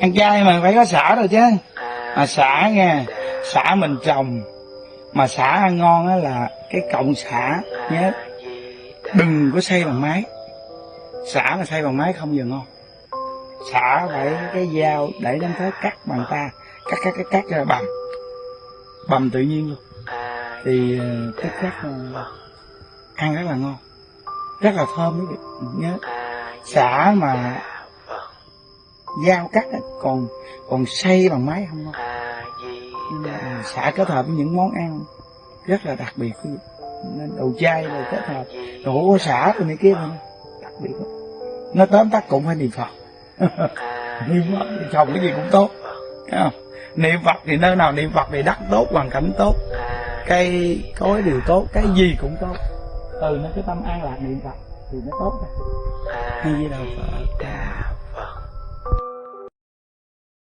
Ăn chay mà phải có sả rồi chứ. Mà sả nha, sả mình trồng mà sả ăn ngon á là cái cọng sả nhớ, đừng có xay bằng máy. Sả mà xay bằng máy không giờ ngon. Sả phải cái dao để đến tới cắt bằng ta, cắt ra bầm tự nhiên luôn, thì tức khắc ăn rất là ngon, rất là thơm quý vị nhớ. Sả mà dao cắt còn xay bằng máy không ngon. Sả kết hợp với những món ăn rất là đặc biệt quý vị, nên đồ chay rồi kết hợp đồ có sả rồi này kia thôi, đặc biệt lắm. Nó tóm tắt cũng phải niệm Phật. Niệm Phật thì trồng cái gì cũng tốt, thấy không? Niệm Phật thì nơi nào niệm Phật thì đất tốt, hoàn cảnh tốt, cây cối đều tốt, cái gì cũng tốt. Từ nó cái tâm an lạc niệm Phật thì nó tốt rồi. Hay gì đâu Phật.